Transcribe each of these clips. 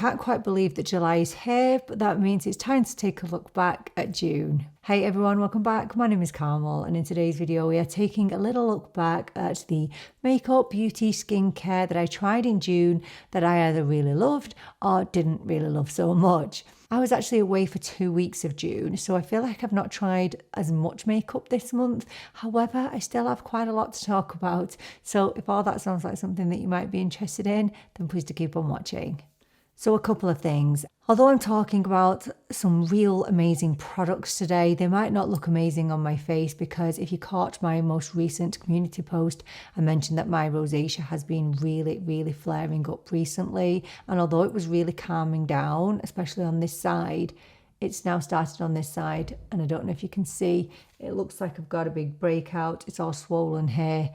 can't quite believe that July is here, but that means it's time to take a look back at June. Hey everyone, welcome back. My name is Carmel, and in today's video we are taking a little look back at the makeup, beauty, skincare that I tried in June that I either really loved or didn't really love so much. I was actually away for 2 weeks of June, so I feel like I've not tried as much makeup this month. However, I still have quite a lot to talk about. So if all that sounds like something that you might be interested in, then please do keep on watching. So a couple of things. Although I'm talking about some real amazing products today, they might not look amazing on my face because if you caught my most recent community post, I mentioned that my rosacea has been really flaring up recently. And although it was really calming down, especially on this side, it's now started on this side. And I don't know if you can see, it looks like I've got a big breakout. It's all swollen here.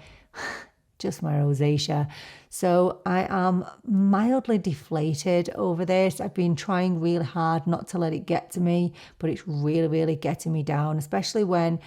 Just my rosacea. So I am mildly deflated over this. I've been trying really hard not to let it get to me, but it's really getting me down, especially when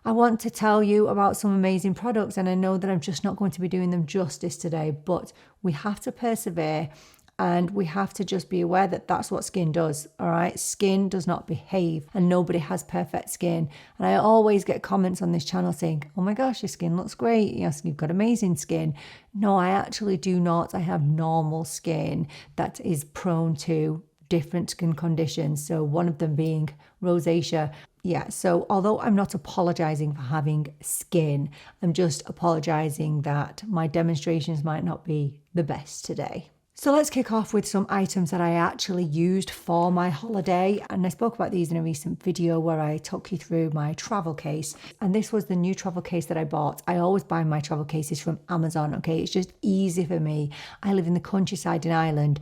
I want to tell you about some amazing products, and I know that I'm just not going to be doing them justice today, but we have to persevere. And we have to just be aware that that's what skin does, all right? Skin does not behave, and nobody has perfect skin. And I always get comments on this channel saying, oh my gosh, your skin looks great. Yes, you've got amazing skin. No, I actually do not. I have normal skin that is prone to different skin conditions. So one of them being rosacea. Yeah, so although I'm not apologizing for having skin, I'm just apologizing that my demonstrations might not be the best today. So let's kick off with some items that I actually used for my holiday. And I spoke about these in a recent video where I took you through my travel case. And this was the new travel case that I bought. I always buy my travel cases from Amazon, okay? It's just easy for me. I live in the countryside in Ireland.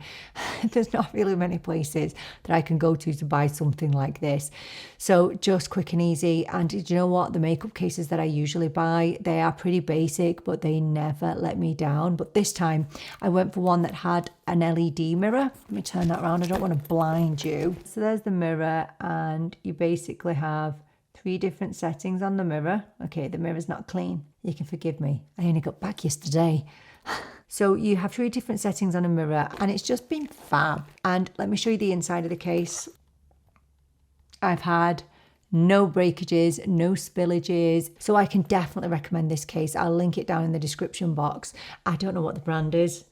There's not really many places that I can go to buy something like this. So just quick and easy. And do you know what? The makeup cases that I usually buy, they are pretty basic, but they never let me down. But this time I went for one that had an LED mirror. Let me turn that around. I don't want to blind you. So there's the mirror, and you basically have 3 different settings on the mirror. Okay, the mirror's not clean. You can forgive me. I only got back yesterday. So you have 3 different settings on a mirror, and it's just been fab. And let me show you the inside of the case. I've had no breakages, no spillages. So I can definitely recommend this case. I'll link it down in the description box. I don't know what the brand is.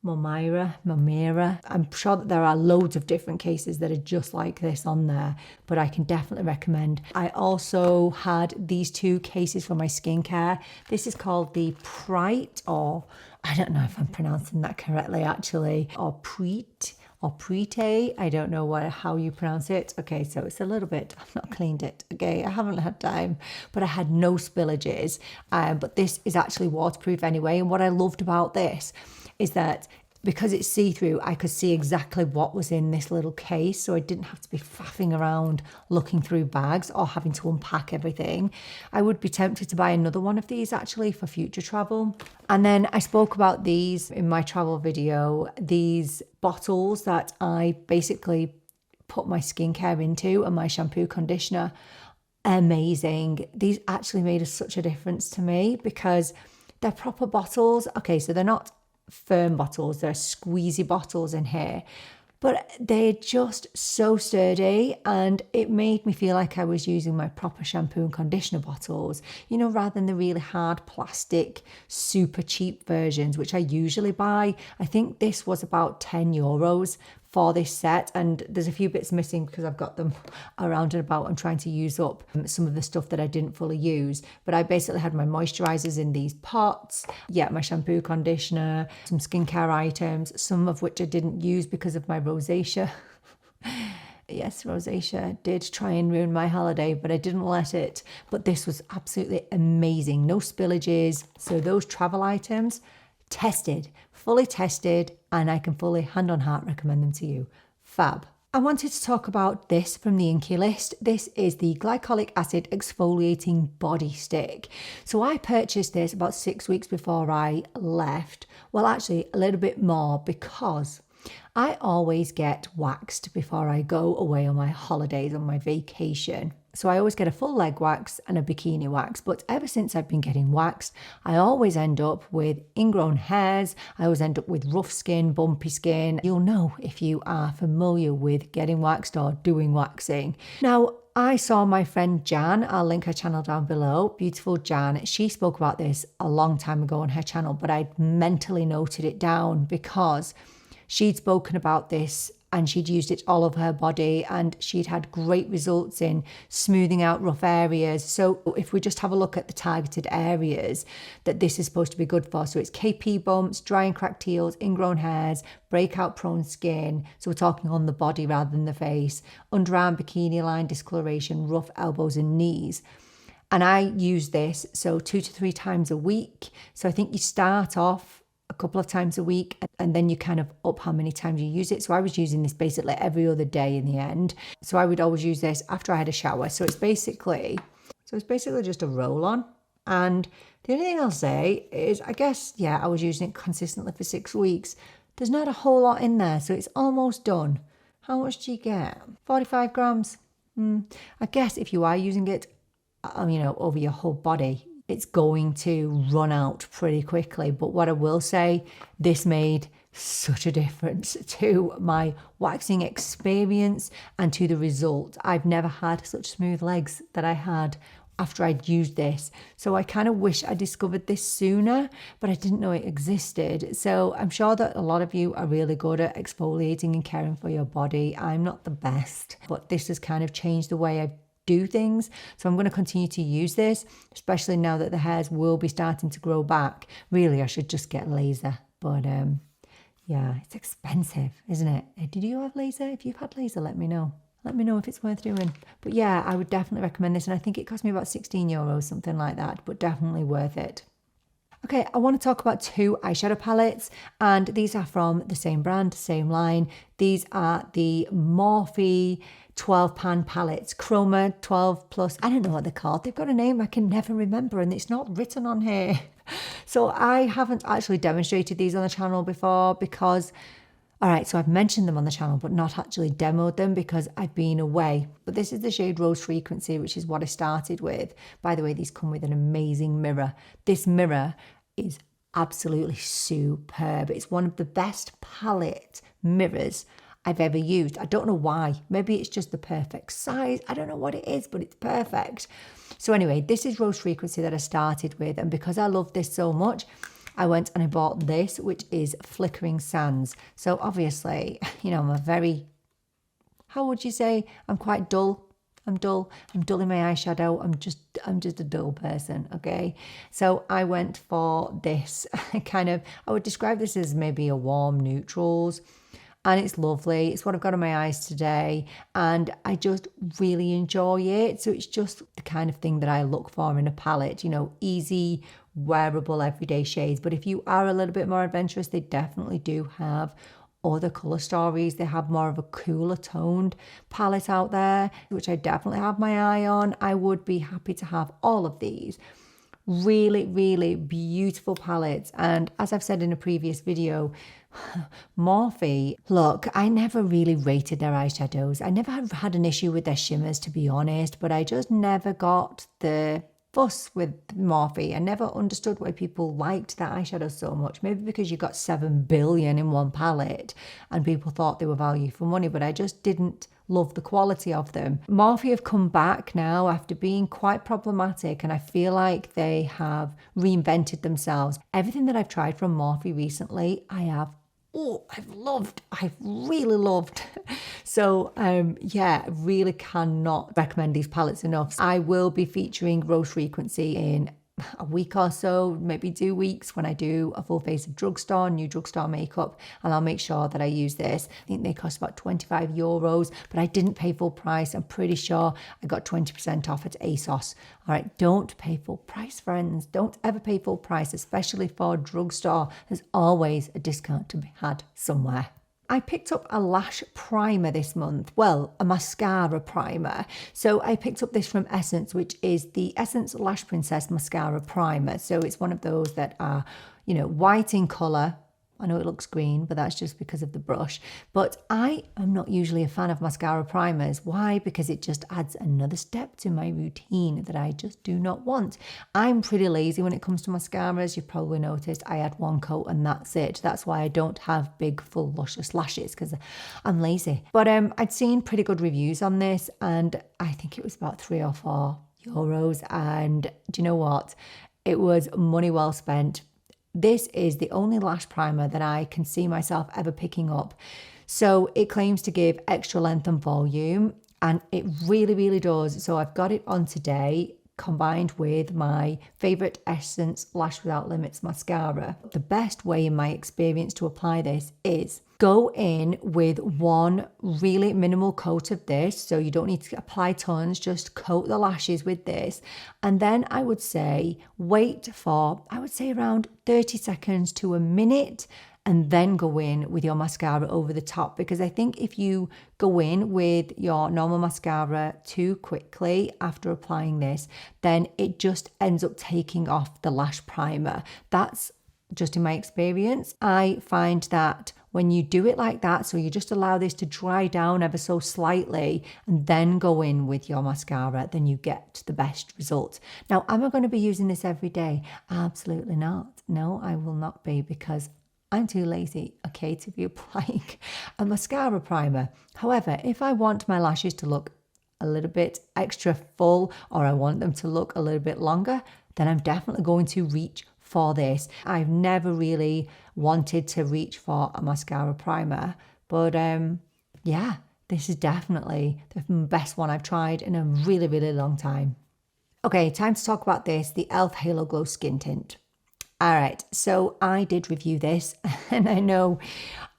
Momira. I'm sure that there are loads of different cases that are just like this on there, but I can definitely recommend. I also had these 2 cases for my skincare. This is called the Prite, or I don't know if I'm pronouncing that correctly actually, or Prite. Or Prite, I don't know how you pronounce it. Okay, so it's a little bit, I've not cleaned it. Okay, I haven't had time, but I had no spillages. But this is actually waterproof anyway. And what I loved about this is that because it's see-through, I could see exactly what was in this little case, so I didn't have to be faffing around looking through bags or having to unpack everything. I would be tempted to buy another one of these actually for future travel. And then I spoke about these in my travel video, these bottles that I basically put my skincare into and my shampoo, conditioner. Amazing. These actually made such a difference to me because they're proper bottles. Okay, so they're not firm bottles, they're squeezy bottles in here, but they're just so sturdy, and it made me feel like I was using my proper shampoo and conditioner bottles, you know, rather than the really hard plastic super cheap versions which I usually buy. I think this was about €10 for this set, and there's a few bits missing because I've got them around and about. I'm trying to use up some of the stuff that I didn't fully use, but I basically had my moisturizers in these pots, yeah, my shampoo, conditioner, some skincare items, some of which I didn't use because of my rosacea. Yes, rosacea did try and ruin my holiday, but I didn't let it. But this was absolutely amazing. No spillages. So those travel items, tested, fully tested, and I can fully, hand on heart, recommend them to you. Fab. I wanted to talk about this from the Inkey list. This is the Glycolic Acid Exfoliating Body Stick. So I purchased this about 6 weeks before I left. Well, actually a little bit more, because I always get waxed before I go away on my holidays, on my vacation. So I always get a full leg wax and a bikini wax. But ever since I've been getting waxed, I always end up with ingrown hairs. I always end up with rough skin, bumpy skin. You'll know if you are familiar with getting waxed or doing waxing. Now, I saw my friend Jan, I'll link her channel down below, beautiful Jan. She spoke about this a long time ago on her channel, but I'd mentally noted it down because she'd spoken about this and she'd used it all over her body and she'd had great results in smoothing out rough areas. So if we just have a look at the targeted areas that this is supposed to be good for. So it's KP bumps, dry and cracked heels, ingrown hairs, breakout prone skin. So we're talking on the body rather than the face, underarm bikini line discoloration, rough elbows and knees. And I use this so 2 to 3 times a week. So I think you start off a couple of times a week and then you kind of up how many times you use it. So I was using this basically every other day in the end. So I would always use this after I had a shower. So it's basically just a roll on. And the only thing I'll say is, I guess, yeah, I was using it consistently for 6 weeks. There's not a whole lot in there, so it's almost done. How much do you get? 45 grams. I guess if you are using it, over your whole body, it's going to run out pretty quickly. But what I will say, this made such a difference to my waxing experience and to the result. I've never had such smooth legs that I had after I'd used this. So I kind of wish I discovered this sooner, but I didn't know it existed. So I'm sure that a lot of you are really good at exfoliating and caring for your body. I'm not the best, but this has kind of changed the way I do things. So I'm going to continue to use this, especially now that the hairs will be starting to grow back. Really, I should just get laser, but yeah, it's expensive, isn't it? Did you have laser? If you've had laser, let me know. Let me know if it's worth doing. But yeah, I would definitely recommend this. And I think it cost me about 16 euros, something like that, but definitely worth it. Okay, I want to talk about 2 eyeshadow palettes, and these are from the same brand, same line. These are the Morphe 12 pan palettes, Chroma 12 plus. I don't know what they're called. They've got a name I can never remember and it's not written on here. So I haven't actually demonstrated these on the channel before because, all right, so I've mentioned them on the channel but not actually demoed them because I've been away. But this is the shade Rose Frequency, which is what I started with. By the way, these come with an amazing mirror. This mirror is absolutely superb. It's one of the best palette mirrors I've ever used. I don't know why. Maybe it's just the perfect size. I don't know what it is, but it's perfect. So anyway, this is Rose Frequency that I started with. And because I love this so much, I went and I bought this, which is Flickering Sands. So obviously, I'm a very, how would you say? I'm quite dull. I'm dull in my eyeshadow. I'm just a dull person, okay? So I went for this I would describe this as maybe a warm neutrals. And it's lovely. It's what I've got on my eyes today. And I just really enjoy it. So it's just the kind of thing that I look for in a palette, easy, wearable, everyday shades. But if you are a little bit more adventurous, they definitely do have other colour stories. They have more of a cooler toned palette out there, which I definitely have my eye on. I would be happy to have all of these. Really, really beautiful palettes. And as I've said in a previous video, Morphe, look, I never really rated their eyeshadows. I never had an issue with their shimmers, to be honest, but I just never got the fuss with Morphe. I never understood why people liked their eyeshadows so much. Maybe because you got 7 billion in one palette and people thought they were value for money, but I just didn't love the quality of them. Morphe have come back now after being quite problematic, and I feel like they have reinvented themselves. Everything that I've tried from Morphe recently, I've really loved. So yeah, really cannot recommend these palettes enough. I will be featuring Rose Frequency in a week or so, maybe 2 weeks, when I do a full face of drugstore, new drugstore makeup, and I'll make sure that I use this. I think they cost about 25 euros, but I didn't pay full price. I'm pretty sure I got 20% off at ASOS. All right, don't pay full price, friends. Don't ever pay full price, especially for drugstore. There's always a discount to be had somewhere. I picked up a lash primer this month. Well, a mascara primer. So I picked up this from Essence, which is the Essence Lash Princess Mascara Primer. So it's one of those that are, white in colour, I know it looks green, but that's just because of the brush. But I am not usually a fan of mascara primers. Why? Because it just adds another step to my routine that I just do not want. I'm pretty lazy when it comes to mascaras. You've probably noticed I add one coat and that's it. That's why I don't have big, full, luscious lashes, because I'm lazy. But I'd seen pretty good reviews on this, and I think it was about €3 or €4. And do you know what? It was money well spent. This is the only lash primer that I can see myself ever picking up. So it claims to give extra length and volume, and it really, really does. So I've got it on today, combined with my favourite Essence Lash Without Limits mascara. The best way in my experience to apply this is go in with one really minimal coat of this. So you don't need to apply tons, just coat the lashes with this. And then I would say wait for, I would say around 30 seconds to a minute, and then go in with your mascara over the top. Because I think if you go in with your normal mascara too quickly after applying this, then it just ends up taking off the lash primer. That's just in my experience. I find that when you do it like that, so you just allow this to dry down ever so slightly and then go in with your mascara, then you get the best result. Now, am I going to be using this every day? Absolutely not. No, I will not be, because I'm too lazy, okay, to be applying a mascara primer. However, if I want my lashes to look a little bit extra full, or I want them to look a little bit longer, then I'm definitely going to reach for this. I've never really wanted to reach for a mascara primer, but yeah, this is definitely the best one I've tried in a really, really long time. Okay, time to talk about this, the e.l.f. Halo Glow Skin Tint. All right, so I did review this, and I know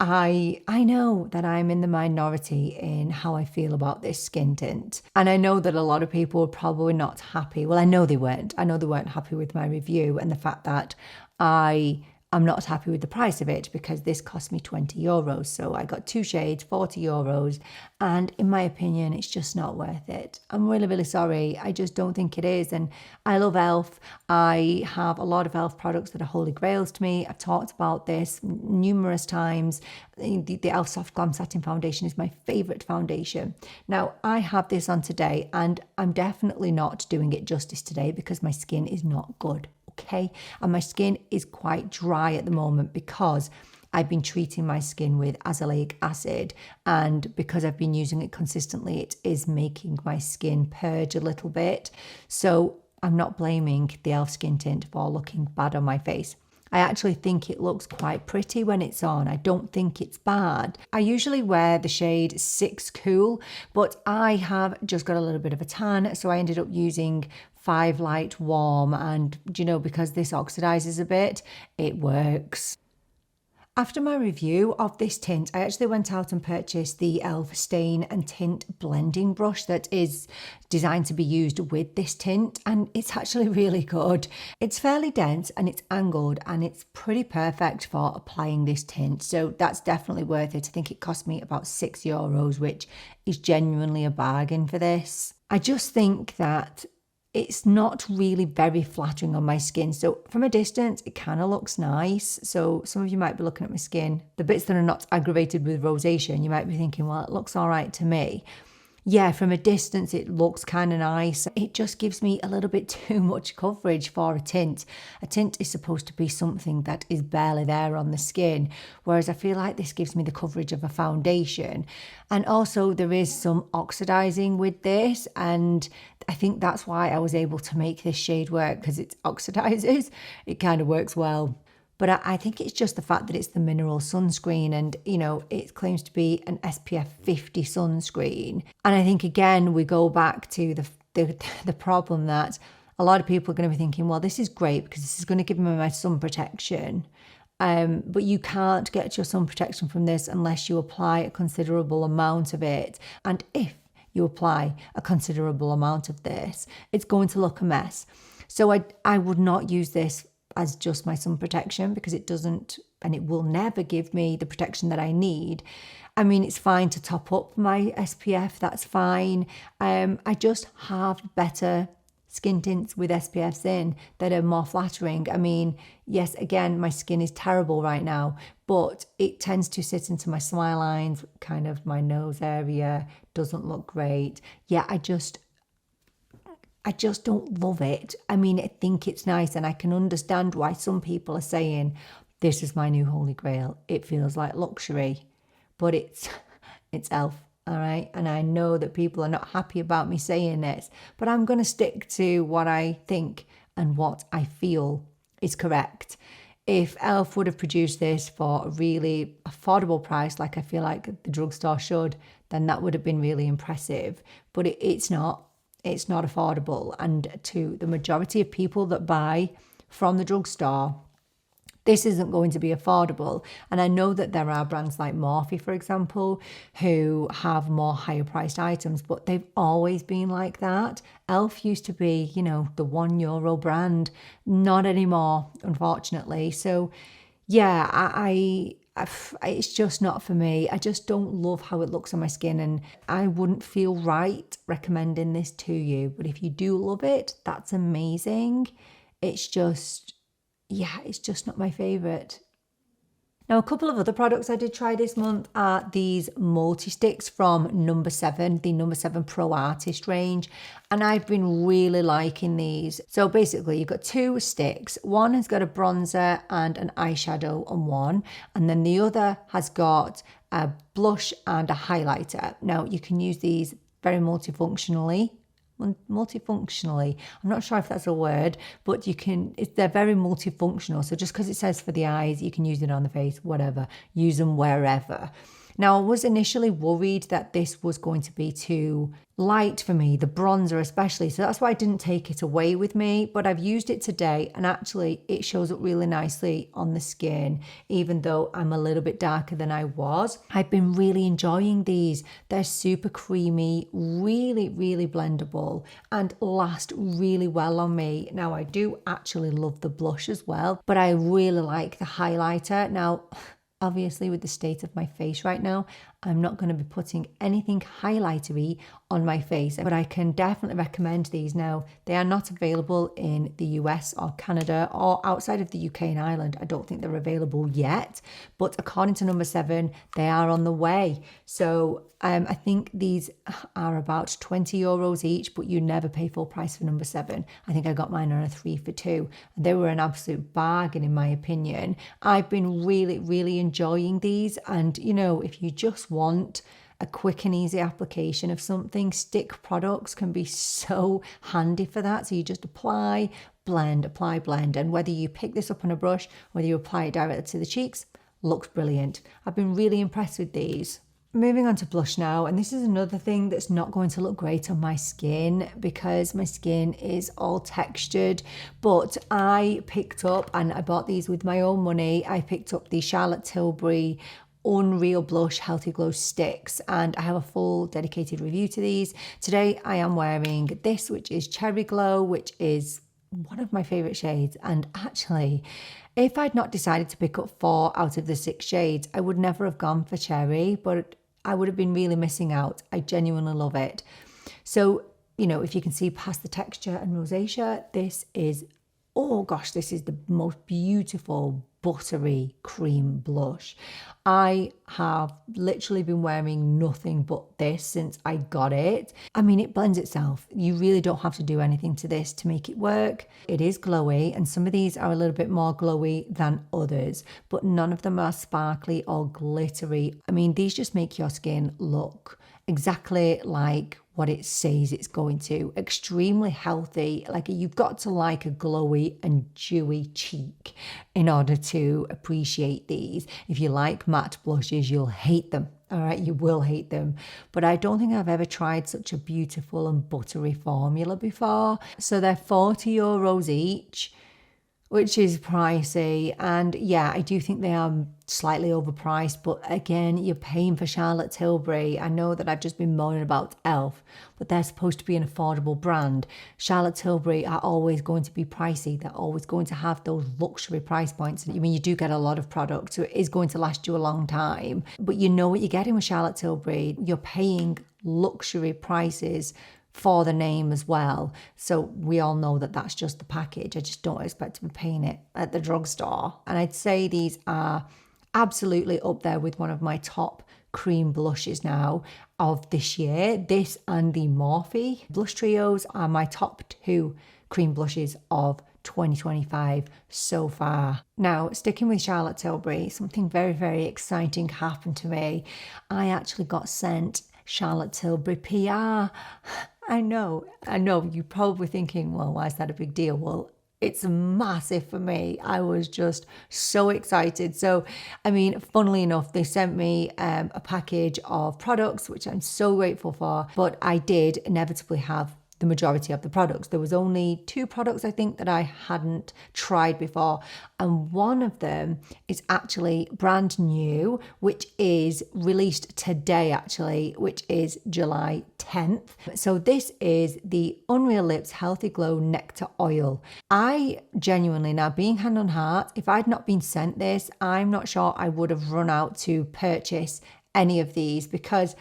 that I'm in the minority in how I feel about this skin tint. And I know that a lot of people were probably not happy. Well, I know they weren't. I know they weren't happy with my review and the fact that I'm not happy with the price of it, because this cost me €20. So I got 2 shades, €40. And in my opinion, it's just not worth it. I'm really, really sorry. I just don't think it is. And I love e.l.f. I have a lot of e.l.f. products that are holy grails to me. I've talked about this numerous times. The e.l.f. Soft Glam Satin Foundation is my favourite foundation. Now, I have this on today, and I'm definitely not doing it justice today because my skin is not good. Okay, and my skin is quite dry at the moment because I've been treating my skin with azelaic acid, and because I've been using it consistently, it is making my skin purge a little bit. So I'm not blaming the e.l.f. skin tint for looking bad on my face. I actually think it looks quite pretty when it's on. I don't think it's bad. I usually wear the shade 6 Cool, but I have just got a little bit of a tan, so I ended up using 5 Light Warm, and you know, because this oxidizes a bit, it works. After my review of this tint, I actually went out and purchased the e.l.f. Stain and Tint blending brush that is designed to be used with this tint, and it's actually really good. It's fairly dense and it's angled, and it's pretty perfect for applying this tint, so that's definitely worth it. I think it cost me about €6, which is genuinely a bargain for this. I just think that it's not really very flattering on my skin. So from a distance, it kind of looks nice. So some of you might be looking at my skin, the bits that are not aggravated with rosacea, and you might be thinking, well, it looks all right to me. Yeah, from a distance, it looks kind of nice. It just gives me a little bit too much coverage for a tint. A tint is supposed to be something that is barely there on the skin, whereas I feel like this gives me the coverage of a foundation. And also there is some oxidizing with this, and I think that's why I was able to make this shade work, because it oxidizes. It kind of works well. But I think it's just the fact that it's the mineral sunscreen, and, you know, it claims to be an SPF 50 sunscreen. And I think, again, we go back to the problem that a lot of people are going to be thinking, well, this is great because this is going to give me my sun protection. But you can't get your sun protection from this unless you apply a considerable amount of it. And if you apply a considerable amount of this, it's going to look a mess. So I would not use this as just my sun protection, because it doesn't, and it will never give me the protection that I need. I mean, it's fine to top up my SPF, that's fine. I just have better skin tints with SPFs in that are more flattering. I mean, yes, again, my skin is terrible right now, but it tends to sit into my smile lines, kind of my nose area, doesn't look great. Yeah, I just don't love it. I mean, I think it's nice, and I can understand why some people are saying, this is my new holy grail. It feels like luxury, but it's e.l.f., all right? And I know that people are not happy about me saying this, but I'm going to stick to what I think and what I feel is correct. If e.l.f. would have produced this for a really affordable price, like I feel like the drugstore should, then that would have been really impressive. But it's not. It's not affordable. And to the majority of people that buy from the drugstore, this isn't going to be affordable. And I know that there are brands like Morphe, for example, who have more higher priced items, but they've always been like that. e.l.f. used to be, you know, the €1 brand. Not anymore, unfortunately. So yeah, it's just not for me. I just don't love how it looks on my skin, and I wouldn't feel right recommending this to you. But if you do love it, that's amazing. It's just, yeah, it's just not my favourite. Now, a couple of other products I did try this month are these multi-sticks from No7, the No7 Pro Artist range. And I've been really liking these. So basically, you've got two sticks. One has got a bronzer and an eyeshadow on one. And then the other has got a blush and a highlighter. Now, you can use these very multifunctionally. I'm not sure if that's a word, but they're very multifunctional. So just because it says for the eyes, you can use it on the face, whatever, use them wherever. Now, I was initially worried that this was going to be too light for me, the bronzer especially. So that's why I didn't take it away with me. But I've used it today, and actually it shows up really nicely on the skin, even though I'm a little bit darker than I was. I've been really enjoying these. They're super creamy, really, really blendable, and last really well on me. Now, I do actually love the blush as well, but I really like the highlighter. Now, obviously, with the state of my face right now, I'm not going to be putting anything highlightery on my face, but I can definitely recommend these. Now, they are not available in the US or Canada or outside of the UK and Ireland. I don't think they're available yet, but according to No7, they are on the way. So I think these are about €20 each, but you never pay full price for No7. I think I got mine on a 3 for 2. And they were an absolute bargain, in my opinion. I've been really, really enjoying these. And, you know, if you just want a quick and easy application of something, stick products can be so handy for that. So you just apply, blend. And whether you pick this up on a brush, whether you apply it directly to the cheeks, looks brilliant. I've been really impressed with these. Moving on to blush now, and this is another thing that's not going to look great on my skin because my skin is all textured, but I picked up, and I bought these with my own money, I picked up the Charlotte Tilbury Unreal Blush Healthy Glow Sticks, and I have a full dedicated review to these. Today I am wearing this, which is Cherry Glow, which is one of my favourite shades, and actually, if I'd not decided to pick up 4 out of the 6 shades, I would never have gone for Cherry, but I would have been really missing out. I genuinely love it. So, you know, if you can see past the texture and rosacea, this is, oh gosh, this is the most beautiful buttery cream blush. I have literally been wearing nothing but this since I got it. I mean, it blends itself. You really don't have to do anything to this to make it work. It is glowy, and some of these are a little bit more glowy than others, but none of them are sparkly or glittery. I mean, these just make your skin look exactly like what it says it's going to. Extremely healthy. Like, you've got to like a glowy and dewy cheek in order to appreciate these. If you like matte blushes, you'll hate them. All right, you will hate them. But I don't think I've ever tried such a beautiful and buttery formula before. So they're €40 each, which is pricey. And yeah, I do think they are slightly overpriced, but again, you're paying for Charlotte Tilbury. I know that I've just been moaning about e.l.f., but they're supposed to be an affordable brand. Charlotte Tilbury are always going to be pricey. They're always going to have those luxury price points. I mean, you do get a lot of product, so it is going to last you a long time, but you know what you're getting with Charlotte Tilbury. You're paying luxury prices for the name as well. So we all know that that's just the package. I just don't expect to be paying it at the drugstore. And I'd say these are absolutely up there with one of my top cream blushes now of this year. This and the Morphe blush trios are my top 2 cream blushes of 2025 so far. Now, sticking with Charlotte Tilbury, something very, very exciting happened to me. I actually got sent Charlotte Tilbury PR. I know, you're probably thinking, well, why is that a big deal? Well, it's massive for me. I was just so excited. So, I mean, funnily enough, they sent me a package of products, which I'm so grateful for, but I did inevitably have the majority of the products. There was only 2 products I think that I hadn't tried before, and one of them is actually brand new, which is released today actually, which is July 10th. So this is the Unreal Lips Healthy Glow Nectar Oil. I genuinely, now being hand on heart, if I'd not been sent this, I'm not sure I would have run out to purchase any of these, because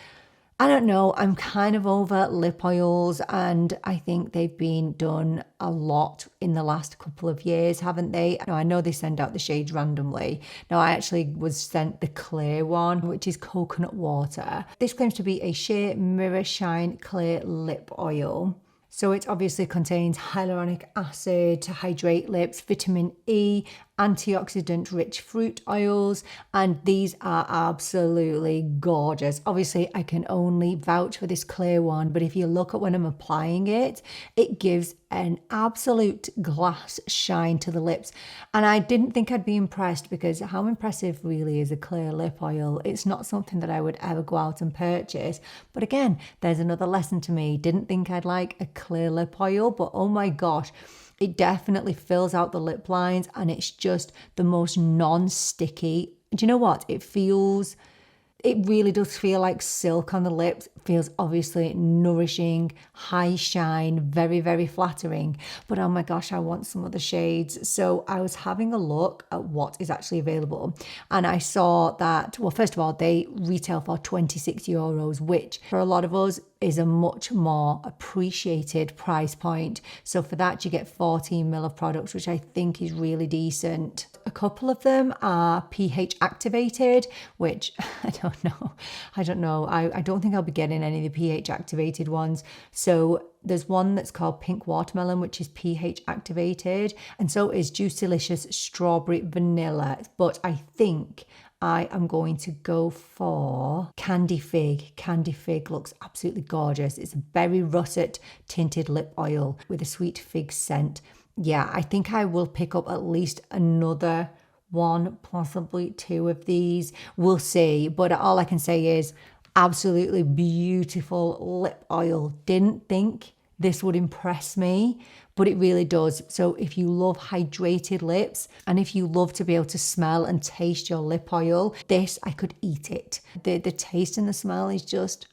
I don't know, I'm kind of over lip oils, and I think they've been done a lot in the last couple of years, haven't they? Now, I know they send out the shades randomly. Now, I actually was sent the clear one, which is coconut water. This claims to be a sheer mirror shine clear lip oil. So it obviously contains hyaluronic acid to hydrate lips, vitamin E, antioxidant rich fruit oils, and these are absolutely gorgeous. Obviously, I can only vouch for this clear one, but if you look at when I'm applying it, it gives an absolute glass shine to the lips. And I didn't think I'd be impressed, because how impressive really is a clear lip oil? It's not something that I would ever go out and purchase. But again, there's another lesson to me. Didn't think I'd like a clear lip oil, but oh my gosh, it definitely fills out the lip lines, and it's just the most non-sticky. Do you know what? It really does feel like silk on the lips. It feels obviously nourishing, high shine, very, very flattering. But oh my gosh, I want some of the shades. So I was having a look at what is actually available, and I saw that, well, first of all, they retail for €26, which for a lot of us is a much more appreciated price point. So for that, you get 14 ml of products, which I think is really decent. A couple of them are pH activated, which I don't know. I don't think I'll be getting any of the pH activated ones. So there's one that's called Pink Watermelon, which is pH activated, and so is Juice Delicious Strawberry Vanilla. But I think I am going to go for Candy Fig. Candy Fig looks absolutely gorgeous. It's a berry russet tinted lip oil with a sweet fig scent. Yeah, I think I will pick up at least another 1, possibly 2 of these. We'll see. But all I can say is absolutely beautiful lip oil. Didn't think this would impress me, but it really does. So if you love hydrated lips, and if you love to be able to smell and taste your lip oil, this, I could eat it. The taste and the smell is just,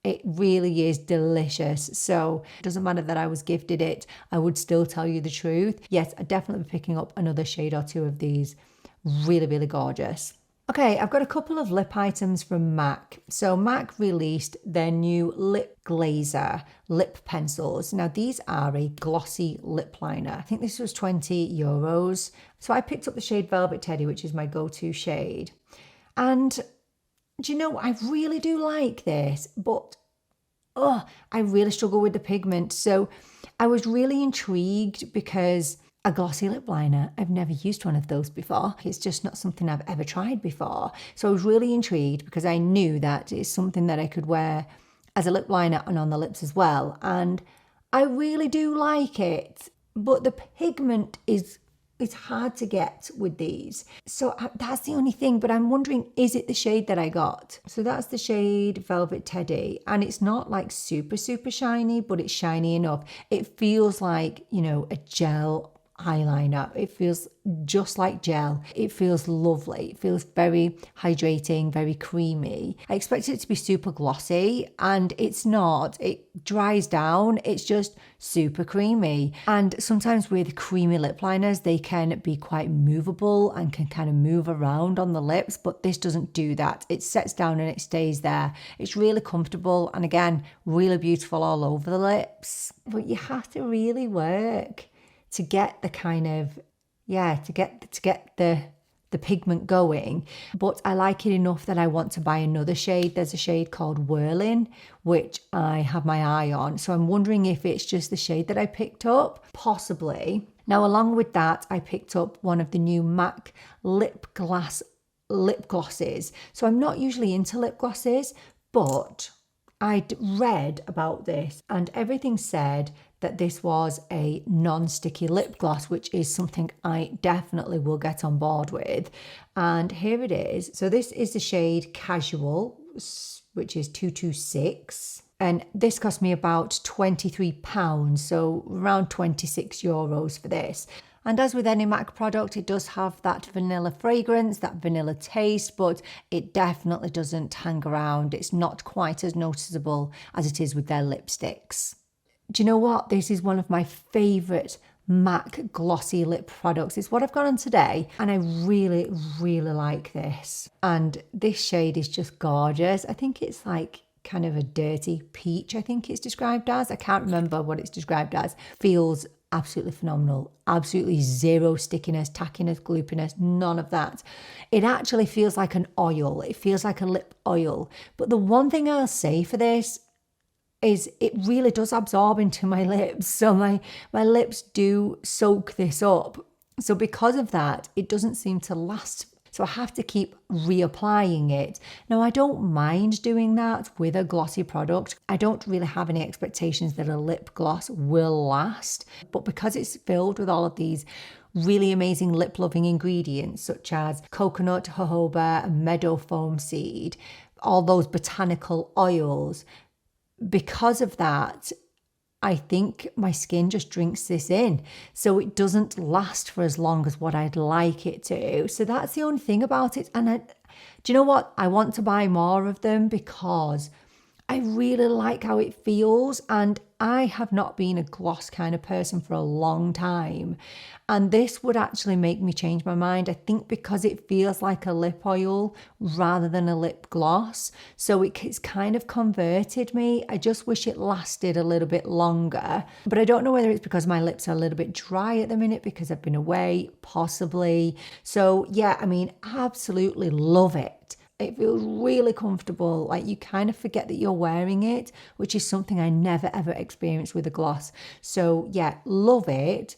it really is delicious. So it doesn't matter that I was gifted it, I would still tell you the truth. Yes, I'd definitely be picking up another shade or 2 of these. Really, really gorgeous. Okay, I've got a couple of lip items from MAC. So MAC released their new Lipglazer lip pencils. Now these are a glossy lip liner. I think this was €20. So I picked up the shade Velvet Teddy, which is my go-to shade. And do you know, I really do like this, but I really struggle with the pigment. So I was really intrigued because a glossy lip liner, I've never used one of those before. It's just not something I've ever tried before. So I was really intrigued because I knew that it's something that I could wear as a lip liner and on the lips as well. And I really do like it, but the pigment it's hard to get with these. So that's the only thing, but I'm wondering, is it the shade that I got? So that's the shade Velvet Teddy, and it's not like super, super shiny, but it's shiny enough. It feels like, you know, a gel eyeliner. It feels just like gel. It feels lovely. It feels very hydrating, very creamy. I expected it to be super glossy, and it's not. It dries down. It's just super creamy. And sometimes with creamy lip liners, they can be quite movable and can kind of move around on the lips, but this doesn't do that. It sets down and it stays there. It's really comfortable, and again, really beautiful all over the lips. But you have to really work to get the kind of, to get the pigment going. But I like it enough that I want to buy another shade. There's a shade called Whirling, which I have my eye on. So I'm wondering if it's just the shade that I picked up, possibly. Now, along with that, I picked up one of the new MAC Lipglass lip glosses. So I'm not usually into lip glosses, but I'd read about this and everything said that this was a non-sticky lip gloss, which is something I definitely will get on board with. And here it is. So this is the shade Casual, which is 226. And this cost me about £23, so around €26 for this. And as with any MAC product, it does have that vanilla fragrance, that vanilla taste, but it definitely doesn't hang around. It's not quite as noticeable as it is with their lipsticks. Do you know what? This is one of my favourite MAC glossy lip products. It's what I've got on today, and I really, really like this. And this shade is just gorgeous. I think it's like kind of a dirty peach, I think it's described as. I can't remember what it's described as. Feels absolutely phenomenal. Absolutely zero stickiness, tackiness, gloopiness, none of that. It actually feels like an oil. It feels like a lip oil. But the one thing I'll say for this is it really does absorb into my lips. So my lips do soak this up. So because of that, it doesn't seem to last. So I have to keep reapplying it. Now, I don't mind doing that with a glossy product. I don't really have any expectations that a lip gloss will last. But because it's filled with all of these really amazing lip loving ingredients such as coconut, jojoba, meadow foam seed, all those botanical oils, because of that, I think my skin just drinks this in. So it doesn't last for as long as what I'd like it to. So that's the only thing about it. And do you know what? I want to buy more of them because I really like how it feels. And I have not been a gloss kind of person for a long time. And this would actually make me change my mind. I think because it feels like a lip oil rather than a lip gloss. So it's kind of converted me. I just wish it lasted a little bit longer. But I don't know whether it's because my lips are a little bit dry at the minute because I've been away, possibly. So yeah, I mean, absolutely love it. It feels really comfortable, like you kind of forget that you're wearing it, which is something I never ever experienced with a gloss. So yeah, love it.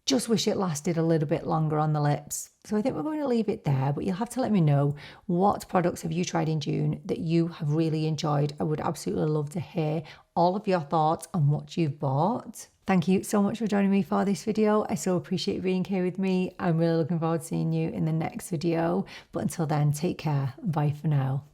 Just wish it lasted a little bit longer on the lips. So I think we're going to leave it there, but you'll have to let me know what products have you tried in June that you have really enjoyed. I would absolutely love to hear all of your thoughts on what you've bought. Thank you so much for joining me for this video. I so appreciate you being here with me. I'm really looking forward to seeing you in the next video. But until then, take care. Bye for now.